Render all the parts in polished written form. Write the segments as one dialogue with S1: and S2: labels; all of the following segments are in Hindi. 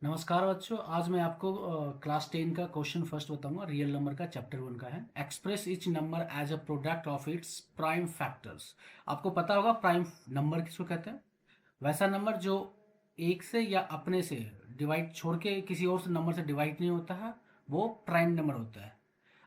S1: नमस्कार बच्चों, आज मैं आपको क्लास 10 का क्वेश्चन फर्स्ट बताऊंगा। रियल नंबर का चैप्टर 1 का है। Express each number as a product of its prime factors. आपको पता होगा प्राइम नंबर किसको कहते हैं। वैसा नंबर जो एक से या अपने से डिवाइड छोड़ के किसी और से नंबर से डिवाइड नहीं होता है, वो प्राइम नंबर होता है।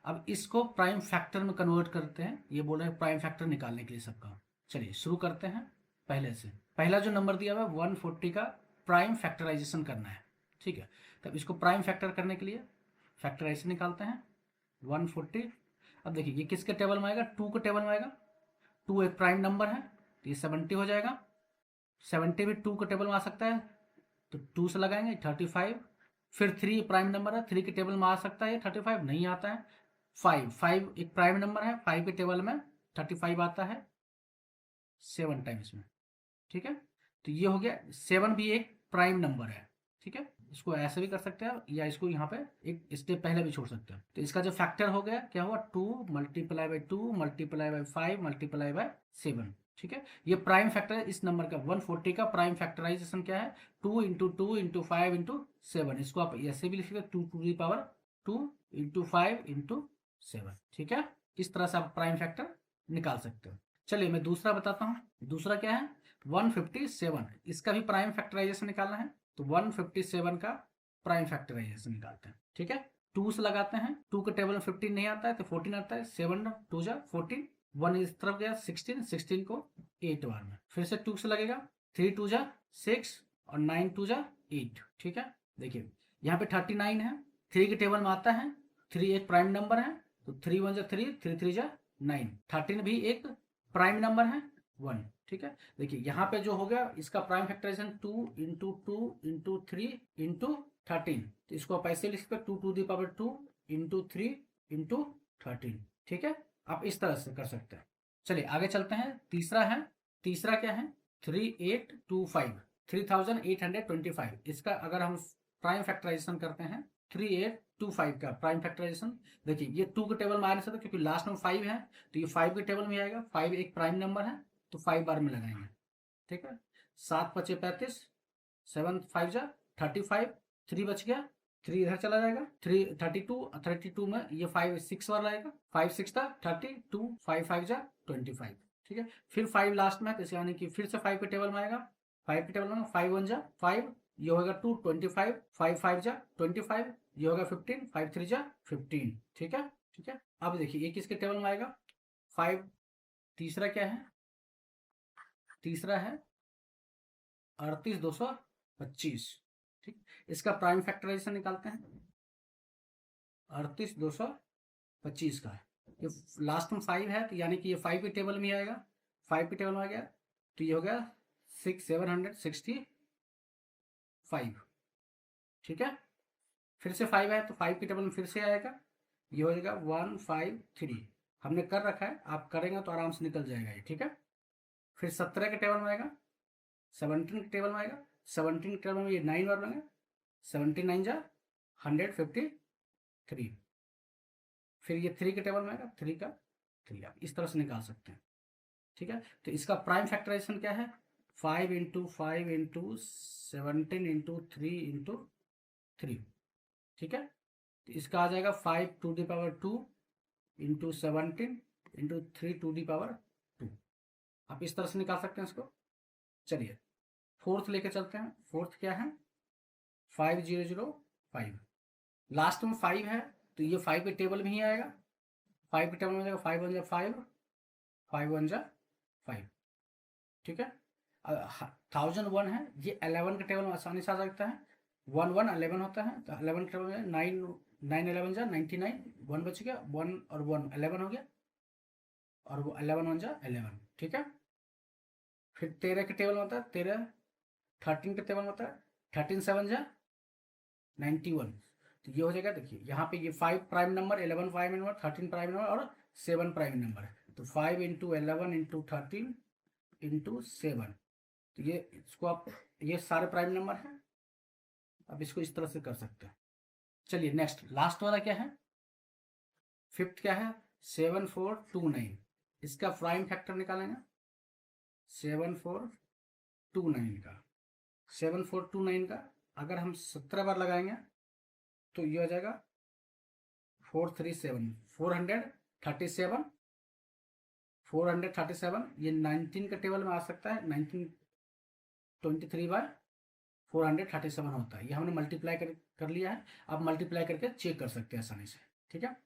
S1: अब इसको प्राइम फैक्टर में कन्वर्ट करते हैं। ये बोल रहे हैं प्राइम फैक्टर निकालने के लिए सबका। चलिए शुरू करते हैं पहले से। पहला जो नंबर दिया हुआ है 140 का प्राइम फैक्टराइजेशन करना है। ठीक है, तब इसको प्राइम फैक्टर करने के लिए फैक्टराइजेशन निकालते हैं 140। अब देखिए ये किसके टेबल में आएगा, 2 के टेबल में आएगा। 2 एक प्राइम नंबर है तो ये 70 हो जाएगा। 70 भी 2 के टेबल में आ सकता है तो 2 से लगाएंगे 35। फिर 3 प्राइम नंबर है, 3 के टेबल में आ सकता है, ये 35 नहीं आता है। 5 एक प्राइम नंबर है, 5 के टेबल में 35 आता है 7 टाइम्स में। ठीक है, तो ये हो गया। 7 भी एक प्राइम नंबर है। ठीक है, इसको ऐसे भी कर सकते हैं या इसको यहाँ पे एक स्टेप पहले भी छोड़ सकते हैं। तो इसका जो फैक्टर हो गया क्या हुआ, 2 multiply by 2 multiply by 5 multiply by 7। ठीक है, ये प्राइम फैक्टर है इस नंबर का। 140 का प्राइम फैक्टराइजेशन क्या है, 2 इंटू 2 इंटू 5 इंटू 7। इसको आप ऐसे भी लिख सकते 2 to the power 2 into 5 into 7। ठीक है, इस तरह से आप प्राइम फैक्टर निकाल सकते हो। चलिए मैं दूसरा बताता हूँ। दूसरा क्या है, 157। इसका भी प्राइम फैक्टराइजेशन निकालना है तो 157 का प्राइम फैक्टराइजेशन निकालते हैं। ठीक है, 2 से लगाते हैं। 2 के टेबल में 15 नहीं आता है तो 14 आता है। 7 2 जा 14, 1 इस तरफ गया 16, 16 को 8 बार में। फिर से 2 से लगेगा, 3 2 जा 6 और 9 2 जा 8। ठीक है, देखिए यहाँ पे 39 है, 3 के टेबल में आता है। 3 एक प्राइम नंबर है तो 3 1 जा 3, 3 3 जा 9। 13 भी एक प्राइम नंबर है 1। ठीक है, देखिए यहाँ पे जो हो गया इसका prime factorisation 2 into 2 into 3 into 13। तो इसको आप ऐसे लिख सकते 2 to the power 2 into 3 into 13। ठीक है, आप इस तरह से कर सकते हैं। चलिए आगे चलते हैं। तीसरा है, तीसरा क्या है, 3825, 3825। इसका अगर हम प्राइम फैक्टराइजेशन करते हैं 3825 का प्राइम फैक्टराइजेशन। देखिए ये 2 के टेबल में आ नहीं सकता क्योंकि लास्ट में 5 है तो ये 5 के टेबल में आएगा। 5 एक प्राइम नंबर है तो 5 बार में लगाएंगे। ठीक है, 7 पचे 35, 7 5 जा 35, 3 बच गया, 3 इधर चला जाएगा। 3 32, 32 में ये 5 6 बार लाएगा। 5 6 था 32, 5 5 जा 25। ठीक है, फिर 5 लास्ट में है तो यानी कि फिर से 5 के टेबल में आएगा। 5 के टेबल में 5 1 जा 5, ये होगा 2 25, 5 5 जा 25, ये होगा 15, 5 3 जा 15। ठीक है, ठीक है, अब देखिए ये किसके टेबल में आएगा, 5। तीसरा क्या है, तीसरा है 38225। ठीक, इसका प्राइम फैक्टराइजेशन निकालते हैं। 38225 का है, ये लास्ट में 5 है तो यानी कि ये 5 के टेबल में आएगा। 5 के टेबल में आ गया तो ये हो गया 765। ठीक है, फिर से 5 है तो 5 के टेबल में फिर से आएगा, ये हो जाएगा 153। हमने कर रखा है, आप करेंगे तो आराम से निकल जाएगा ये। ठीक है, फिर 17 के टेबल में आएगा, 17 के टेबल में आएगा। 17 के टेबल में ये 9 बार बनेगा। 17 9 जा 153। फिर ये 3 के टेबल में आएगा, 3 का 3। आप इस तरह से निकाल सकते हैं। ठीक है, तो इसका प्राइम फैक्टराइजेशन क्या है, 5 इंटू 5 इंटू 17 इंटू 3 इंटू 3। ठीक है, तो इसका आ जाएगा 5 to the power 2 into 17 into 3 to the power 2। आप इस तरह से निकाल सकते हैं इसको। चलिए फोर्थ लेके चलते हैं। फोर्थ क्या है, 5005। लास्ट में 5 है तो ये 5 के टेबल में ही आएगा। 5 के टेबल में जाएगा, 5 1 जा 5, 5 1 जा 5। ठीक है, 1001 है, ये 11 के टेबल में आसानी से आ सकता है। 1 1 11 होता है तो 11 के टेबल में 9 9 11 जा 99, 1 बच गया, 1 और 1 11 हो गया, और वो 11 1 जा 11। ठीक है, फिर 13 के टेबल में होता है 13। 13 के टेबल में होता है 13 7 जा 91। तो ये हो जाएगा। देखिए यहाँ पे ये 5 prime number, 11 prime number, 13 prime number और 7 प्राइम नंबर है। तो 5 इंटू 11 इंटू 13 इंटू 7। तो ये इसको आप, ये सारे प्राइम नंबर हैं। अब इसको इस तरह से कर सकते हैं। चलिए नेक्स्ट लास्ट वाला क्या है, फिफ्थ क्या है, 7429। इसका प्राइम फैक्टर निकालेंगे 7429 का। 7429 का अगर हम 17 बार लगाएंगे तो ये हो जाएगा 437, 437, 437। ये 19 के टेबल में आ सकता है, 1923/437 होता है। ये हमने मल्टीप्लाई कर लिया है। आप मल्टीप्लाई करके चेक कर सकते हैं आसानी से, ठीक है।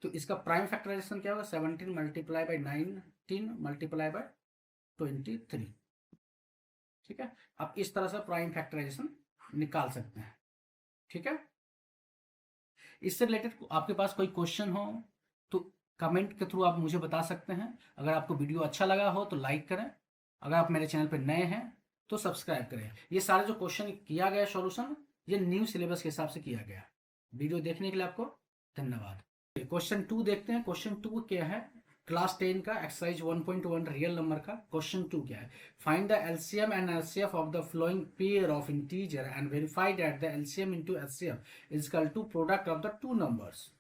S1: तो इसका प्राइम फैक्टराइजेशन क्या होगा, 17 मल्टीप्लाई बाई 19 मल्टीप्लाई बाई 23, ठीक है। आप इस तरह से प्राइम फैक्टराइजेशन निकाल सकते हैं, ठीक है। इससे रिलेटेड आपके पास कोई क्वेश्चन हो तो कमेंट के थ्रू आप मुझे बता सकते हैं। अगर आपको वीडियो अच्छा लगा हो तो लाइक करें, अगर आप मेरे चैनल पर नए हैं तो सब्सक्राइब करें। ये सारे जो क्वेश्चन किया गया सॉल्यूशन, ये न्यू सिलेबस के हिसाब से किया गया। वीडियो देखने के लिए आपको धन्यवाद। क्वेश्चन 2 देखते हैं। क्वेश्चन 2 क्या है, क्लास 10 का एक्सरसाइज 1.1 रियल नंबर का क्वेश्चन 2 क्या है, find the LCM and HCF of the following pair of integer and verify that the LCM into HCF is equal to product of the two numbers,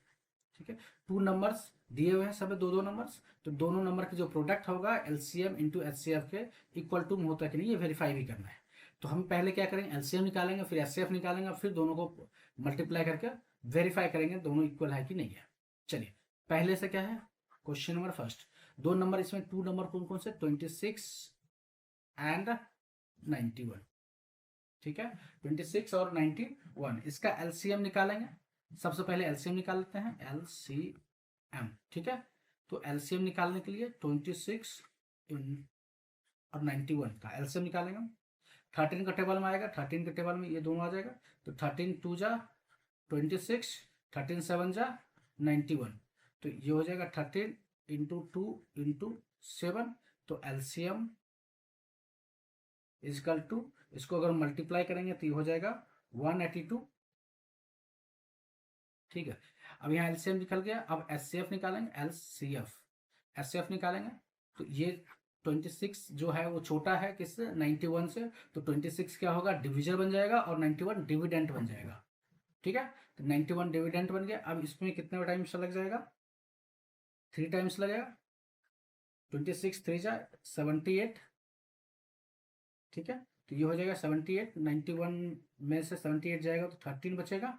S1: ठीक है। टू नंबर्स दिए हुए हैं सब, दो नंबर्स, तो दोनों नंबर के जो प्रोडक्ट होगा एलसीएम इंटू एचसीएफ के इक्वल टू में होता है कि नहीं, ये वेरीफाई भी करना है। तो हम पहले क्या करेंगे, एलसीएम निकालेंगे, फिर एचसीएफ निकालेंगे, फिर दोनों को मल्टीप्लाई करके वेरीफाई करेंगे दोनों इक्वल है कि नहीं है। चलिए पहले से क्या है, क्वेश्चन नंबर फर्स्ट, दो नंबर इसमें, टू नंबर कौन कौन से, 26 एंड 91, ठीक है। 26 और 91, इसका एलसीएम निकालेंगे। सबसे पहले एलसीएम निकाल लेते हैं, एलसीएम, ठीक है। तो एलसीएम निकालने के लिए 26 और 91 का एलसीएम निकालेंगे। 13 का टेबल में आएगा, 13 के टेबल में ये दोनों आ जाएगा, तो 13 2 जा 26, 13 7 जा 91, तो ये हो जाएगा 13 इंटू 2 इंटू 7, तो एलसीएम इजकल टू, इसको अगर मल्टीप्लाई करेंगे तो ये हो जाएगा 182, ठीक है। अब यहाँ एलसीएम निकल गया, अब एचसीएफ निकालेंगे, एचसीएफ निकालेंगे, तो ये 26 जो है वो छोटा है किससे, 91 से, तो 26 क्या होगा, डिविजर बन जाएगा और 91 डिविडेंट बन जाएगा, ठीक है। तो 91 डिविडेंट बन गया। अब इसमें कितने टाइम्स लग जाएगा, 3 टाइम्स लगेगा, 26 3 जा 78, ठीक है। तो ये हो जाएगा 78, 91 में से 78 जाएगा तो 13 बचेगा,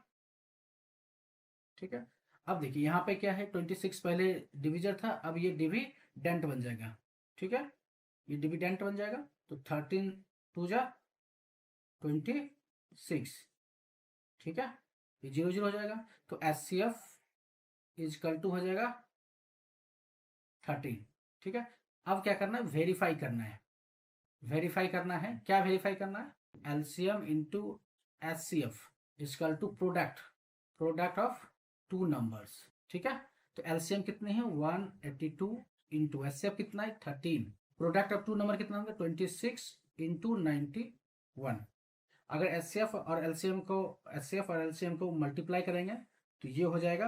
S1: ठीक है। अब देखिए यहाँ पे क्या है, 26 पहले डिविजर था, अब ये डिविडेंट बन जाएगा, ठीक है। ये डिविडेंट बन जाएगा, तो 13 2 जा 26, ठीक है। ये 0 0 हो जाएगा, तो एचसीएफ इजकल टू हो जाएगा 13, ठीक है। अब क्या करना है, वेरीफाई करना है, वेरीफाई करना है, क्या वेरीफाई करना है, LCM into HCF is equal to product of two numbers, ठीक है। तो एलसीएम कितने हैं, 182 इंटू एचसीएफ कितना है 13, प्रोडक्ट ऑफ टू नंबर कितना होगा 26 इंटू 91। अगर एचसीएफ और एलसीएम को मल्टीप्लाई करेंगे तो ये हो जाएगा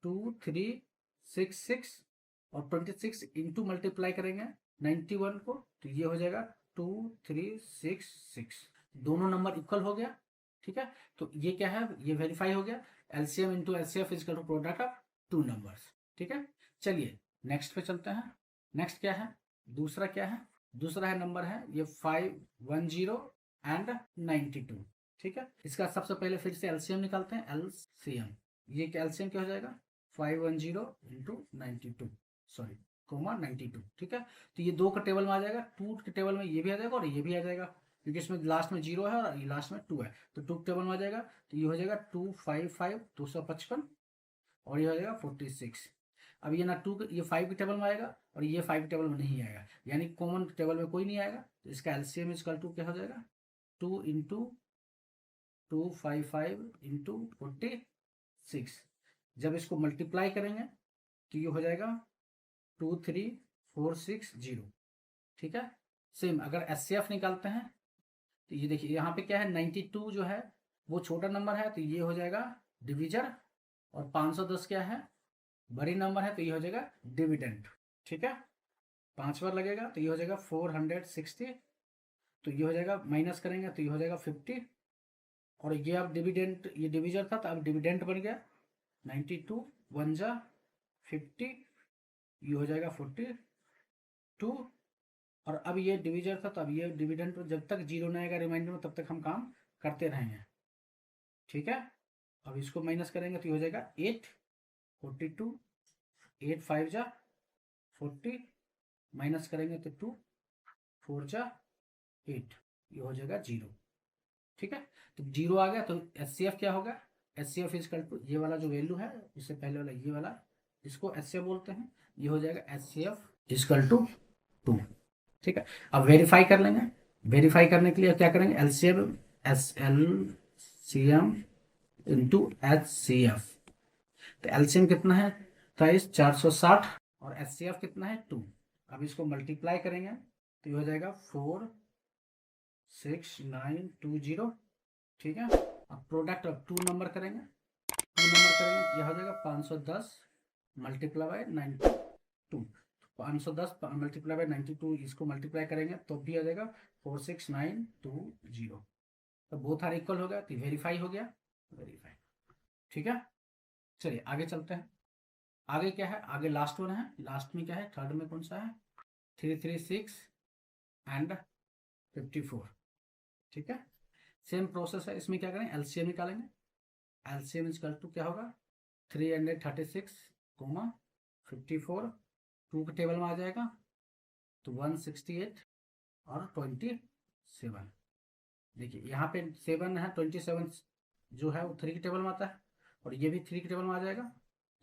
S1: 2366, और 26 इंटू मल्टीप्लाई करेंगे 91 को तो ये हो जाएगा 2366, दोनों नंबर इक्वल हो गया, ठीक है। तो ये क्या है, ये वेरीफाई हो गया, LCM into HCF is to product of two numbers, ठीक है। चलिए नेक्स्ट पे चलते हैं। नेक्स्ट क्या है, दूसरा क्या है, दूसरा है नंबर है ये 510 एंड 92, ठीक है। इसका सबसे पहले फिर से एलसीएम निकालते हैं, एलसीएम, ये एलसीएम क्या हो जाएगा 510 इंटू 92, सॉरी कोमा 92, ठीक है। तो ये 2 का टेबल में आ जाएगा, 2 के टेबल में ये भी आ जाएगा और ये भी आ जाएगा, क्योंकि इसमें लास्ट में 0 है और लास्ट में 2 है, तो 2 टेबल में आ जाएगा, तो ये हो जाएगा 255 255, और ये हो जाएगा 46। अब ये ना 2 ये 5 के टेबल में आएगा और ये 5 टेबल में नहीं आएगा, यानी कॉमन टेबल में कोई नहीं आएगा, तो इसका एलसीएम इजकल टू क्या हो जाएगा 2 इंटू 255 इंटू 46। जब इसको मल्टीप्लाई करेंगे तो ये हो जाएगा 23460, ठीक है। सेम अगर एचसीएफ निकालते हैं तो ये देखिए यहाँ पे क्या है, 92 जो है वो छोटा नंबर है, तो ये हो जाएगा डिविजर, और 510 क्या है बड़ी नंबर है, तो ये हो जाएगा डिविडेंड, ठीक है। 5 बार लगेगा तो ये हो जाएगा 460, तो ये हो जाएगा माइनस करेंगे तो ये हो जाएगा 50, और ये अब डिविडेंड, ये डिविजर था तो अब डिविडेंड बन गया, 92 1 जा 50, ये हो जाएगा 42, और अब ये डिविजर था, तो अब ये डिविडेंड, जब तक जीरो नहीं आएगा रिमाइंडर में तब तक हम काम करते रहेंगे। ठीक है, अब इसको माइनस करेंगे तो ये हो जाएगा 8, 42, 8 5 जा 40, माइनस करेंगे तो 2 4 जा 8, ये हो जाएगा 0। ठीक है, तो 0 आ गया तो HCF क्या होगा, HCF इजकल टू ये वाला जो वैल्यू है, इससे पहले वाला ये वाला, इसको HCF बोलते हैं, ये हो जाएगा HCF इजकल टू 2। ठीक है, अब वेरीफाई कर लेंगे। वेरीफाई करने के लिए क्या करेंगे, LCM इंटू HCF। तो LCM कितना है 23 460 और HCF कितना है 2। अब इसको मल्टीप्लाई करेंगे तो ये हो जाएगा 46920। ठीक है, अब प्रोडक्ट अब 2 नंबर करेंगे, यह हो जाएगा 510 मल्टीप्लाई बाय 92। 510 मल्टीप्लाई बाय 92, इसको मल्टीप्लाई करेंगे तो भी आ जाएगा 46920। तो बोथ आर इक्वल हो गया, तो वेरीफाई हो गया, वेरीफाई। ठीक है, चलिए आगे चलते हैं। आगे क्या है, आगे लास्ट वन है, लास्ट में क्या है, थर्ड में कौन सा है, 336 एंड 54। ठीक है, सेम प्रोसेस है, इसमें क्या करें, LCM निकालेंगे। LCM इक्वल टू क्या होगा 336, 54, 2 के टेबल में आ जाएगा तो 168 और 27। देखिए यहाँ पे 7 है, 27 जो है वो 3 के टेबल में आता है, और ये भी 3 के टेबल में आ जाएगा,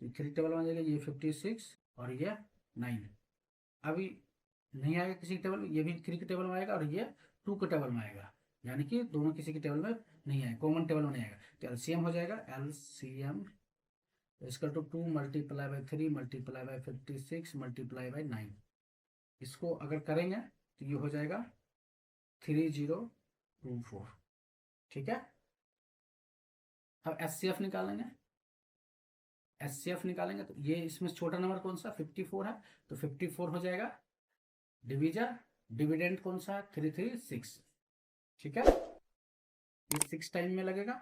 S1: तो 3 टेबल में आ जाएगा, ये 56 और ये 9। अभी नहीं आएगा किसी के टेबल में, ये भी 3 के टेबल में आएगा और ये 2 के टेबल में आएगा, यानी कि दोनों किसी के टेबल में नहीं आएगा, कॉमन टेबल में नहीं आएगा। तो LCM हो जाएगा LCM इसका तो 2 multiply by 3 multiply by 56 multiply by 9। इसको अगर करेंगे तो ये हो जाएगा 3024। ठीक है, अब HCF निकालेंगे। HCF निकालेंगे तो ये इसमें छोटा नंबर कौन सा 54 है, तो 54 हो जाएगा डिविजन, डिविडेंड कौन सा है 336। ठीक है, ये 6 टाइम में लगेगा,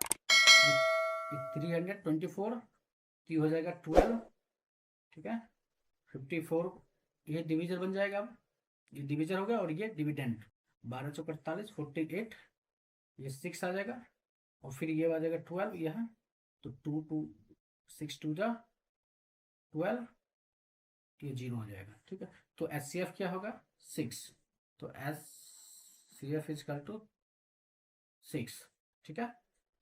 S1: ये 324, ये हो जाएगा 12। ठीक है, 54 ये डिविजन बन जाएगा, अब ये डिविजन हो गया और ये डिविडेंड 12 चौक 48 48, ये 6 आ जाएगा और फिर ये आ जाएगा 12 यहाँ, तो 2 2 6 2 जा 12, ये 0 हो जाएगा। ठीक है, तो HCF क्या होगा 6, तो HCF इजकल टू 6। ठीक है,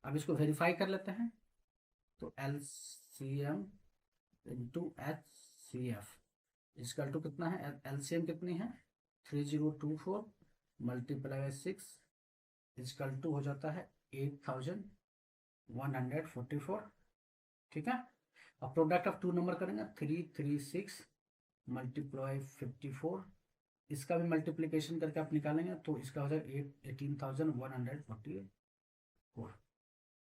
S1: अब इसको वेरीफाई कर लेते हैं, तो LCM into HCF is equal to कितना है, LCM कितनी है 3024 मल्टीप्लाई बाय 6 इजकल टू हो जाता है 8144। ठीक है, अब प्रोडक्ट ऑफ 2 नंबर करेंगे, 336 मल्टीप्लाई 54, इसका भी मल्टीप्लीकेशन करके आप निकालेंगे तो इसका हो जाएगा 18,144।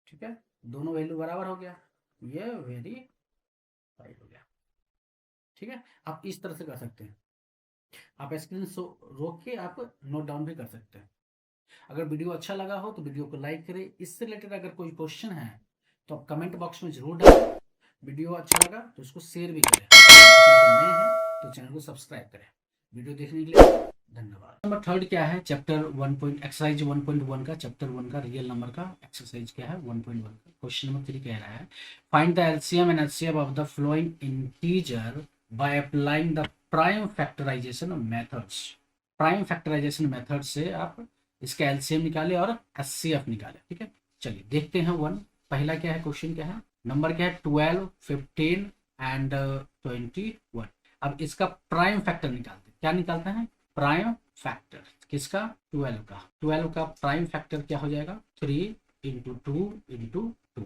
S1: ठीक है, दोनों वैल्यू बराबर हो गया, ये वेरीफाई हो गया। ठीक है, आप इस तरह से कर सकते हैं, आप स्क्रीन रोक के आप नोट डाउन भी कर सकते हैं। अगर वीडियो अच्छा लगा हो तो वीडियो को लाइक करें, इससे रिलेटेड अगर कोई क्वेश्चन है तो आप कमेंट बॉक्स में जरूर डालें। वीडियो अच्छा लगा तो इसको शेयर भी करें, नए हैं तो चैनल को सब्सक्राइब करें। वीडियो देखने के लिए धन्यवाद। नंबर थर्ड क्या है, चैप्टर 1 एक्सरसाइज 1.1 का, चैप्टर 1 का रियल नंबर का एक्सरसाइज क्या है 1.1 का। क्वेश्चन नंबर 3 कह रहा है, find the LCM and HCF of the following integer by applying the prime factorisation methods. Prime factorisation method से आप इसका LCM निकाले और HCF निकाले। ठीक है, चलिए देखते हैं। पहला क्या है, क्वेश्चन क्या है, नंबर क्या है 12 15 एंड 21। अब इसका प्राइम फैक्टर निकालते हैं, क्या निकालते हैं प्राइम फैक्टर किसका 12 का। 12 का प्राइम फैक्टर क्या हो जाएगा 3 इंटू 2 इंटू 2।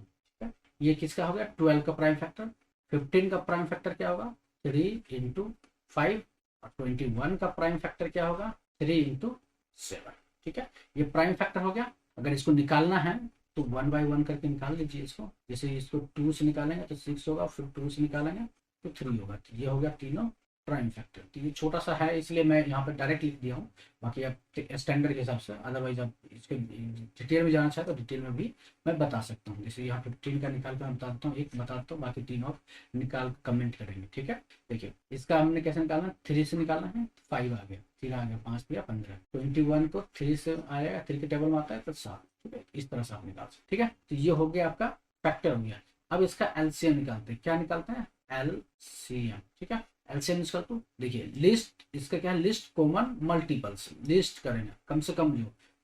S1: ये किसका हो गया 12 का प्राइम फैक्टर। 15 का प्राइम फैक्टर क्या होगा 3 इंटू 5 और 21 का प्राइम फैक्टर क्या होगा 3 इंटू 7। ठीक है, ये प्राइम फैक्टर हो गया। अगर इसको निकालना है तो 1 बाय 1 करके निकाल लीजिए इसको। जैसे इसको 2 से निकालेंगे तो 6 होगा, फिर 2 से निकालेंगे तो 3 होगा। तो ये हो गया तीनों प्राइम फैक्टर। तो ये छोटा सा है इसलिए मैं यहाँ पे डायरेक्ट लिख दिया हूँ, बाकी आप स्टैंडर्ड के हिसाब से, अदरवाइज आप इसके डिटेल में जाना चाहे तो डिटेल में भी मैं बता सकता हूँ। जैसे यहाँ 15 का निकाल कर मैं बता देता हूँ, एक बता देता हूँ, बाकी 3 और निकाल कमेंट करेंगे, ठीक है। देखिए इसका हमने कैसे निकालना, 3 से निकालना है, 5 आ गया, 3 आ गया, 5 दिया 15, 21 को 3 से आएगा, 3 के टेबल में आता है तो 7, ठीक है। इस तरह से आप निकाल सकते, ठीक है। तो ये हो गया आपका फैक्टर हो गया। अब इसका एलसीएम निकालते हैं, क्या निकालते हैं, एलसीएम, ठीक है। एलसीएम इसका तो देखिए लिस्ट, इसका क्या है, लिस्ट कॉमन मल्टीपल्स, लिस्ट करेंगे कम से कम जो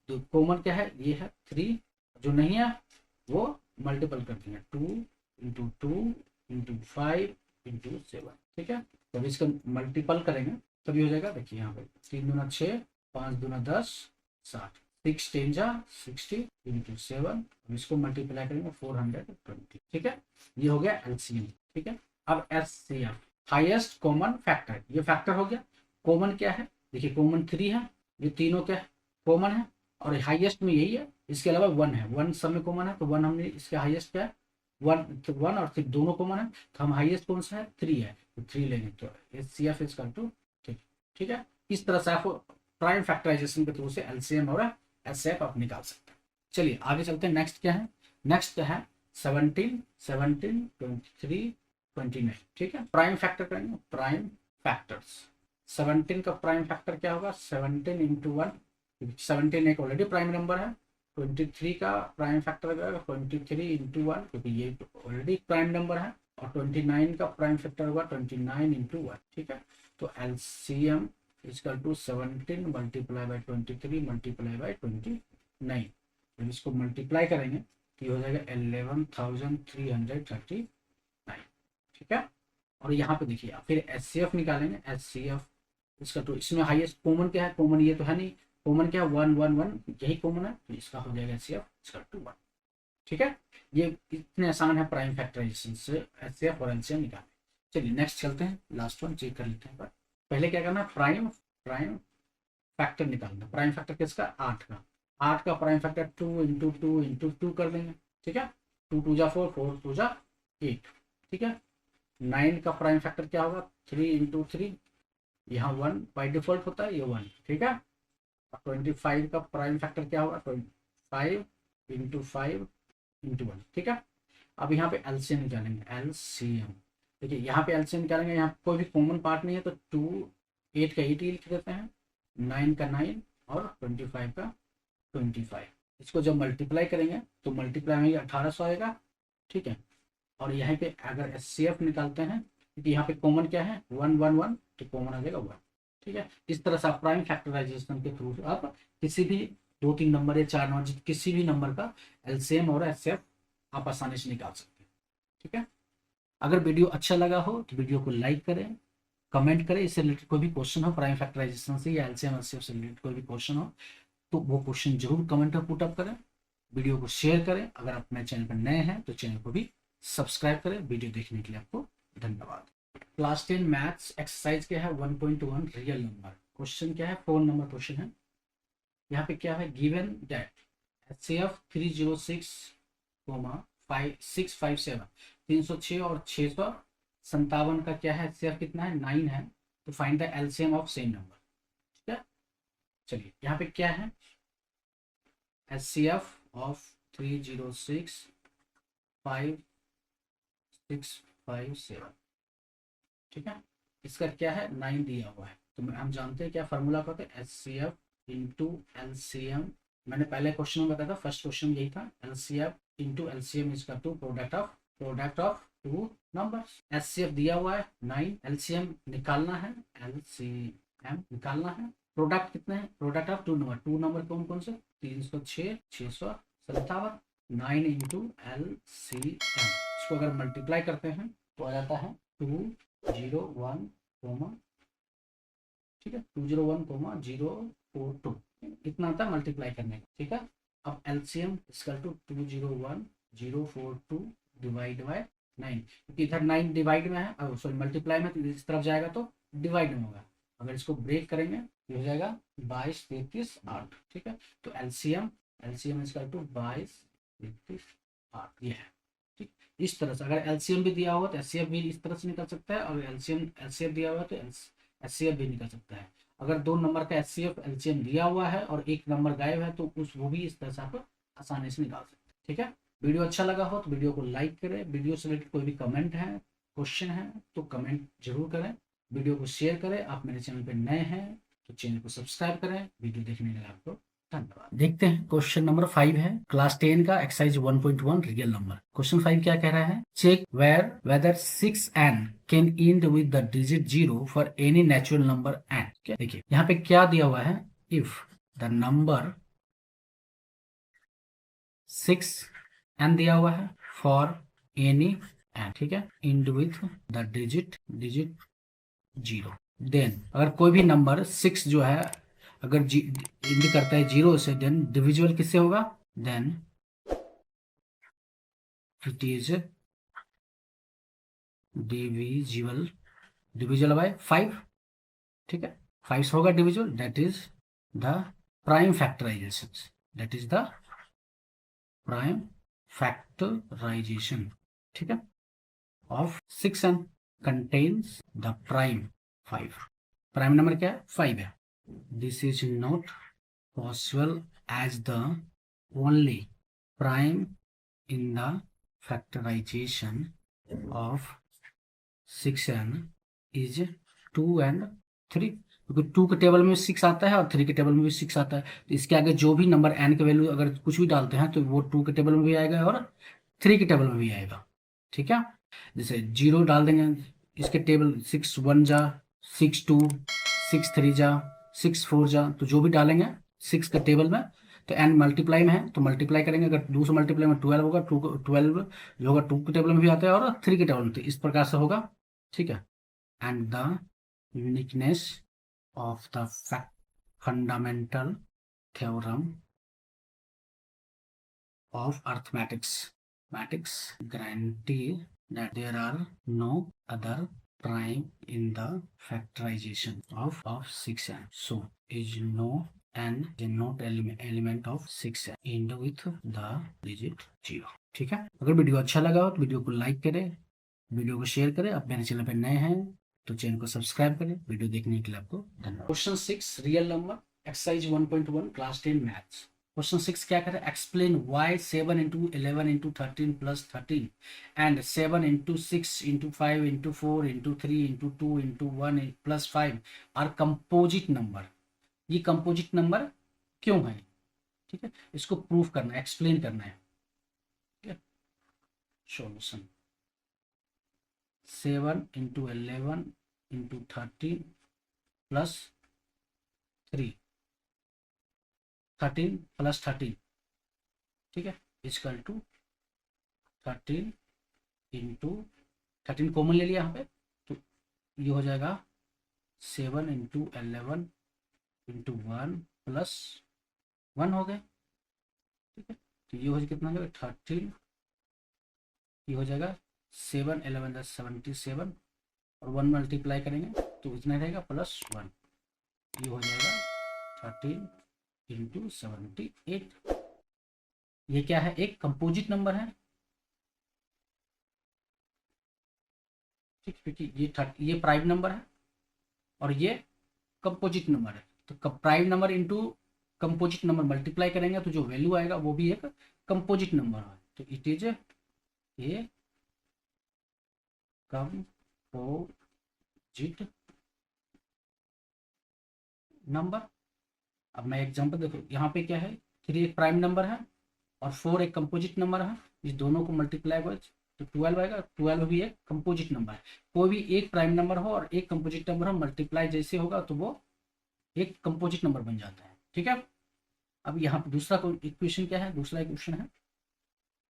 S1: तो कॉमन क्या है, ये है 3, जो नहीं है वो मल्टीपल कर देंगे, 2 × 2 × 5 × 7, ठीक है। जब इसका मल्टीपल करेंगे तभी हो जाएगा। देखिए यहाँ पे 3 दूना 6, 5 दूना 10, 60, 6 10 जा 60 × 7, इसको मल्टीप्लाई करेंगे 420, ठीक है। ये हो गया एलसीएम, ठीक है। अब एचसीएफ, हाईएस्ट कॉमन फैक्टर, ये फैक्टर हो गया। कॉमन क्या है, देखिए कॉमन 3 है, ये तीनों क्या कॉमन है, और हाईएस्ट में यही है, इसके अलावा 1 है, 1 सब में कॉमन है, तो 1 हमने इसके हाईएस्ट क्या है 1, तो 1 और 3 दोनों कॉमन है, तो हम हाईएस्ट कौन सा है 3 है, तो 3 लेंगे, तो एचसीएफ इज इक्वल टू, ठीक है। इस तरह से आप प्राइम फैक्टराइजेशन के थ्रू से एलसीएम और एचसीएफ आप निकाल सकते हैं। चलिए आगे चलते हैं, नेक्स्ट क्या है, नेक्स्ट है 17, 17, 23, 29, ठीक है। प्राइम फैक्टर करेंगे, प्राइम फैक्टर्स, 17 का प्राइम फैक्टर क्या होगा, 17 × 1, 17 एक ऑलरेडी प्राइम नंबर है। 23 का प्राइम फैक्टर होगा 23 × 1, क्योंकि ये ऑलरेडी प्राइम नंबर है। और 29 का प्राइम फैक्टर होगा 29 × 1, ठीक है। तो LCM equal to 17 multiply by 23 multiply by 29, जब इसको मल्टीप्लाई करेंगे तो ये हो जाएगा 11,339, ठीक है। और यहाँ पे देखिए फिर एचसीएफ निकालेंगे, एचसीएफ इसका तो इसमें हाईएस्ट कॉमन क्या है, कॉमन ये तो है नहीं, कॉमन क्या है 1 1 1, यही कॉमन है, तो इसका हो जाएगा एचसीएफ इसका 1, ठीक है। ये इतने आसान है प्राइम फैक्टराइजेशन से एचसीएफ और एलसीएम निकालने। चलिए नेक्स्ट चलते हैं, लास्ट वन चेक कर लेते हैं। पहले क्या करना है, प्राइम फैक्टर निकालना। प्राइम फैक्टर किसका, 8 का, 8 का प्राइम फैक्टर 2 × 2 × 2 कर देंगे, ठीक है। 2 2 जा 4, 4 2 जा 8, ठीक है। 9 का प्राइम फैक्टर क्या होगा, 3 × 3, यहाँ 1 बाई डिफॉल्ट होता है, ये 1, ठीक है। 25 का प्राइम फैक्टर क्या होगा, 25 × 5 × 1, ठीक है। अब यहाँ पे एलसीएम निकालेंगे, एलसीएम देखिए यहाँ पे एलसीएम निकालेंगे, यहाँ कोई भी कॉमन पार्ट नहीं है, तो 2 8 का 8 ही लिख देते हैं, 9 का 9 और 25 का 25। इसको जब मल्टीप्लाई करेंगे तो मल्टीप्लाई में 1800 आएगा, ठीक है। और यहाँ पे अगर एचसीएफ निकालते हैं, क्योंकि यहाँ पे कॉमन क्या है 1 1 1, तो कॉमन आ जाएगा 1, ठीक है। इस तरह से आप प्राइम फैक्टराइजेशन के थ्रू आप किसी भी 2 3 नंबर या 4 नंबर किसी भी नंबर का एलसीएम और एचसीएफ आप आसानी से निकाल सकते हैं, ठीक है। अगर वीडियो अच्छा लगा हो तो वीडियो को लाइक करें, कमेंट करें, इससे रिलेटेड कोई भी क्वेश्चन हो प्राइम फैक्टराइजेशन से या एलसीएम एचसीएफ से रिलेटेड कोई भी क्वेश्चन हो तो वो क्वेश्चन जरूर कमेंट में पुट अप करें। वीडियो को शेयर करें, अगर आप मेरे चैनल पर नए हैं तो चैनल को भी सब्सक्राइब करें। वीडियो देखने के लिए आपको धन्यवाद। क्लास 10 मैथ्स एक्सरसाइज क्या है 1.1 रियल नंबर। क्वेश्चन क्या है 4 नंबर क्वेश्चन है। यहाँ पे क्या है, गिवन दैट एचसीएफ 306, 657, 306 और 657 का क्या है, एचसीएफ कितना है 9 है, तो find the LCM of same number, ठीक है। चलिए यहाँ पे क्या है, एचसीएफ ऑफ 306 5657, ठीक है। इसका क्या है 9 दिया हुआ है, तो हम जानते हैं क्या फार्मूला का, एचसीएफ इंटू एलसीएम। मैंने पहले क्वेश्चन में बताया था, फर्स्ट क्वेश्चन यही था, LCF into LCM is to product of 2 numbers. HCF दिया हुआ है 9, एलसीएम निकालना है, एलसीएम निकालना है। प्रोडक्ट कितने हैं, प्रोडक्ट ऑफ 2 नंबर, 2 नंबर कौन कौन से, 306 657, 9 इंटू एलसीएम। इसको अगर मल्टीप्लाई करते हैं तो आ जाता है 201, ठीक है, 201,042, इतना आता है मल्टीप्लाई करने का, ठीक है। अब LCM equal to 201,042 divide by 9, क्योंकि इधर 9 डिवाइड में है, सॉरी मल्टीप्लाई में, तो इस तरफ जाएगा तो डिवाइड में होगा। अगर इसको ब्रेक करेंगे तो हो जाएगा 22 33 8, ठीक है। तो एलसीएम इक्वल टू 22 33 8 ये है, ठीक, इस तरह से अगर एलसीएम भी दिया हुआ तो एचसीएफ भी इस तरह से निकल सकता है, और एलसीएफ दिया हुआ है तो एचसीएफ भी निकल सकता है। अगर दो नंबर का एचसीएफ एलसीएम दिया हुआ है और एक नंबर गायब है तो उस वो भी इस तरह से आप आसानी से निकाल सकते हैं। ठीक है, वीडियो अच्छा लगा हो तो वीडियो को लाइक करें, वीडियो से रिलेटेड कोई भी कमेंट है, क्वेश्चन है तो कमेंट जरूर करें, वीडियो को शेयर करें। आप मेरे चैनल पर नए हैं तो चैनल को सब्सक्राइब करें। वीडियो देखने के लिए आपको धन्यवाद। देखते हैं क्वेश्चन नंबर 5 है क्लास 10 का एक्सरसाइज 1.1 रियल नंबर। क्वेश्चन 5 क्या कह रहा है, check whether 6n can end with the digit 0 for any natural number n। देखिए यहाँ पे क्या दिया हुआ है, इफ द नंबर 6n दिया हुआ है फॉर एनी n, ठीक है, end with the digit 0, then अगर कोई भी नंबर 6 जो है अगर इंड करता है 0 से, देन डिविजिबल किससे होगा, then it is divisible by 5। ठीक है, 5 से होगा divisible, that is the prime factorization, that is the prime factorization, ठीक है, of 6n contains the prime 5। Prime number क्या है, 5 है। This is not possible as the only prime in the factorization of 6n is 2 and 3, क्योंकि 2 के टेबल में 6 आता है और 3 के टेबल में भी 6 आता है, तो इसके आगे जो भी नंबर n के वैल्यू अगर कुछ भी डालते हैं तो वो 2 के टेबल में भी आएगा और 3 के टेबल में भी आएगा। ठीक है, जैसे 0 डाल देंगे, इसके टेबल 6 1 जा, 6 2, 6 3 जा, 6 4 जा, तो जो भी डालेंगे 6 के टेबल में तो n मल्टीप्लाई में है तो मल्टीप्लाई करेंगे, अगर 2 से मल्टीप्लाई में 12 होगा, 12 जो होगा 2 के टेबल में भी आता है और 3 के टेबल में, तो इस प्रकार से होगा। ठीक है, and the uniqueness of the fundamental theorem of arithmetics guarantee that there are no other prime in the factorization of 6n, so is no n is not element of 6n end with the digit 0। ठीक है, अगर वीडियो अच्छा लगा हो तो वीडियो को लाइक करें, वीडियो को शेयर करें। आप मेरे चैनल पर नए हैं तो चैनल को सब्सक्राइब करें। वीडियो देखने के लिए आपको धन्यवाद। Question 6 real number exercise 1.1 class 10 maths. Question 6 क्या करे, explain why 7 into 11 into 13 plus 13 and 7 into 6 into 5 into 4 into 3 into 2 into 1 plus 5 are composite number. ये कंपोजिट नंबर क्यों है, ठीक है, इसको प्रूफ करना है, एक्सप्लेन करना है। ठीक है, solution 7 into 11 into 13 plus 3, 13 plus 13, ठीक है, इजकल टू 13 इंटू 13 कॉमन ले लिया यहाँ पे तो ये हो जाएगा 7 इंटू 11 इंटू 1 प्लस 1 हो गए। ठीक है, तो ये हो जाएगा कितना हो जाएगा 13, ये हो जाएगा 7 11 77 और 1 मल्टीप्लाई करेंगे तो इतना रहेगा प्लस 1, ये हो जाएगा 13 इंटू 78। ये क्या है, एक कंपोजिट नंबर है। ठीक, क्योंकि ये प्राइम नंबर है और ये कंपोजिट नंबर है, तो prime number into composite number multiply करेंगे तो जो वैल्यू आएगा वो भी एक कंपोजिट नंबर है, तो it is a composite number. अब मैं एग्जांपल देखो, यहाँ पे क्या है, 3 एक प्राइम नंबर है और 4 एक कंपोजिट नंबर है, इस दोनों को मल्टीप्लाई कर तो 12 आएगा, 12 भी एक कंपोजिट नंबर है। कोई भी एक प्राइम नंबर हो और एक कंपोजिट नंबर हो, मल्टीप्लाई जैसे होगा तो वो एक कंपोजिट नंबर बन जाता है। ठीक है, अब यहाँ पे दूसरा इक्वेशन क्या है, दूसरा इक्वेशन है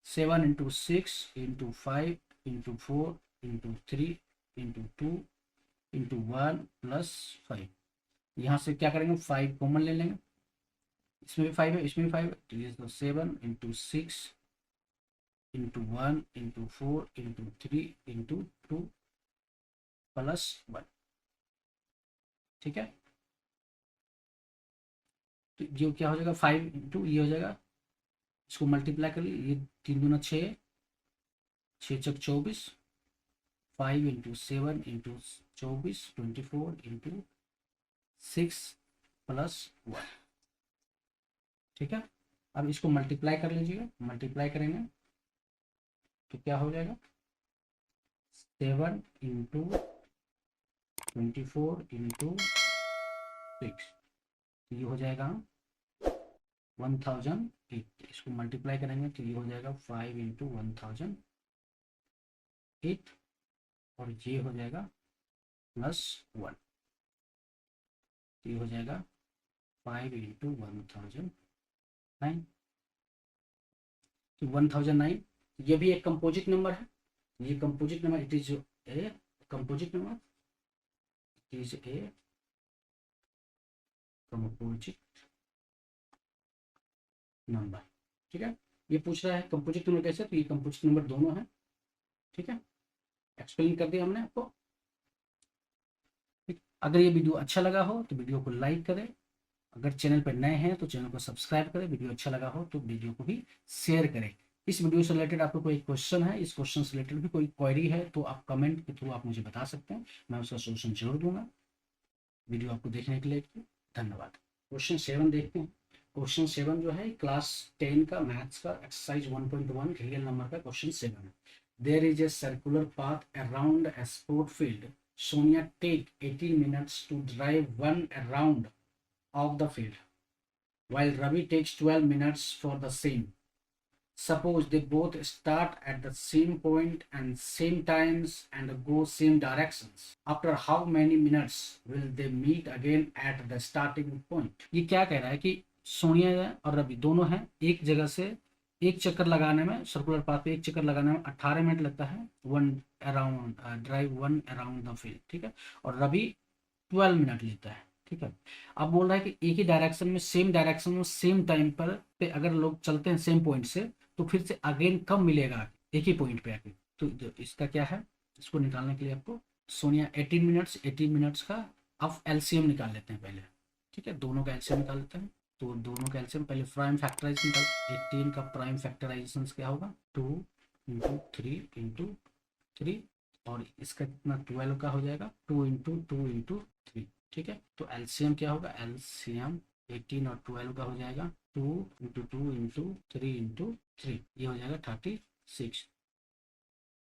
S1: 7 into 6 into 5 into 4 into 3 into 2 into 1 plus 5। यहाँ से क्या करेंगे, 5 कॉमन ले लेंगे, इसमें भी 5 है इसमें भी 5 है, तो ये 7 into 6 into 1 into 4 into 3 into 2 plus 1। ठीक है, तो ये क्या हो जाएगा 5 इंटू ये हो जाएगा, इसको मल्टीप्लाई कर लीजिए, ये 3 दूना 6 6 चक 24, 5 इंटू 7 इंटू 24, 24 इंटू 6 प्लस 1। ठीक है, अब इसको मल्टीप्लाई कर लीजिए, मल्टीप्लाई करेंगे तो क्या हो जाएगा, 7 इंटू 24 इंटू 6, ये हो जाएगा 1008। इसको मल्टीप्लाई करेंगे तो ये हो जाएगा 5 इंटू 1008, और ये हो जाएगा +1, ये हो जाएगा 5 इंटू 1009, तो 1009 ये भी एक कंपोजिट नंबर है, ये composite number, it is a composite number, it is a composite number. ठीक है, ये पूछ रहा है कंपोजिट नंबर कैसे, तो ये कंपोजिट नंबर दोनों है। ठीक है, एक्सप्लेन कर दिया हमने आपको। अगर ये वीडियो अच्छा लगा हो तो वीडियो को लाइक करें, अगर चैनल पर नए हैं तो चैनल को सब्सक्राइब करें, वीडियो अच्छा लगा हो तो वीडियो को भी शेयर करें। इस वीडियो से रिलेटेड आपको कोई क्वेश्चन है, इस क्वेश्चन से रिलेटेड भी कोई क्वेरी है तो आप कमेंट के थ्रू आप मुझे बता सकते हैं, मैं उसका सोल्यूशन जरूर दूंगा। वीडियो आपको देखने के लिए धन्यवाद। क्वेश्चन 7 देखते हैं। क्वेश्चन 7 जो है क्लास 10 का मैथ्स का एक्सरसाइज 1.1 रियल नंबर का क्वेश्चन 7 है। There is a circular path around a sport field, Sonia take 18 minutes to drive 1 around of the field, while Ravi takes 12 minutes for the same. Suppose they both start at the same point and same times and go same directions. After how many minutes will they meet again at the starting point? ये क्या कह रहा है कि सोनिया और रवि दोनों हैं, एक जगह से एक चक्कर लगाने में, सर्कुलर पाथ पे एक चक्कर लगाने में 18 मिनट लगता है, ड्राइव 1 अराउंड द फील्ड। ठीक है, और रवि 12 मिनट लेता है। ठीक है, अब बोल रहा है कि एक ही डायरेक्शन में, सेम डायरेक्शन में, सेम टाइम पर पे अगर लोग चलते हैं सेम पॉइंट से, तो फिर से अगेन कब मिलेगा एक ही पॉइंट पे आके। तो इसका क्या है, इसको निकालने के लिए आपको सोनिया 18 मिनट्स का आप एलसीएम निकाल लेते हैं पहले। ठीक है, दोनों का एलसीएम निकाल लेते हैं, तो दोनों का एलसीएम पहले प्राइम फैक्टराइजेशन निकाल, 18 का प्राइम फैक्टराइजेशन क्या होगा, 2 इंटू 3 इंटू 3, और इसका कितना 12 का हो जाएगा, 2 इंटू 2 इंटू 3। ठीक है, तो एलसीएम क्या होगा, एलसीएम 18 और 12 का हो जाएगा 2 इंटू 2 इंटू 3 इंटू 3, ये हो जाएगा 36,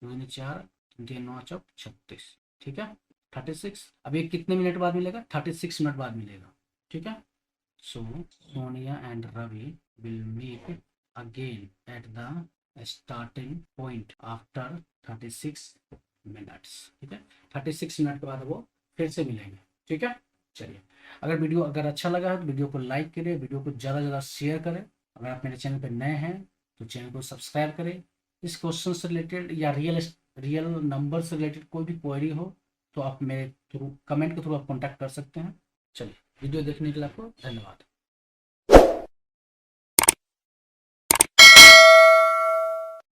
S1: 2 4 9 चौक 36। ठीक है, 36। अब ये कितने मिनट बाद मिलेगा, 36 मिनट बाद मिलेगा। ठीक है, so Sonia and Ravi will meet again at the starting point after 36 minutes. ठीक है, 36 मिनट के बाद वो फिर से मिलेंगे। ठीक है, चलिए, अगर वीडियो अच्छा लगा है तो वीडियो को लाइक करें, वीडियो को ज़्यादा से ज़्यादा शेयर करें। अगर आप मेरे चैनल पर नए हैं तो चैनल को सब्सक्राइब करें। इस क्वेश्चन से रिलेटेड या रियल नंबर से रिलेटेड कोई भी क्वेरी हो तो आप मेरे थ्रू, कमेंट के थ्रू आप कॉन्टैक्ट कर सकते हैं। चलिए, वीडियो देखने के लिए आपको धन्यवाद।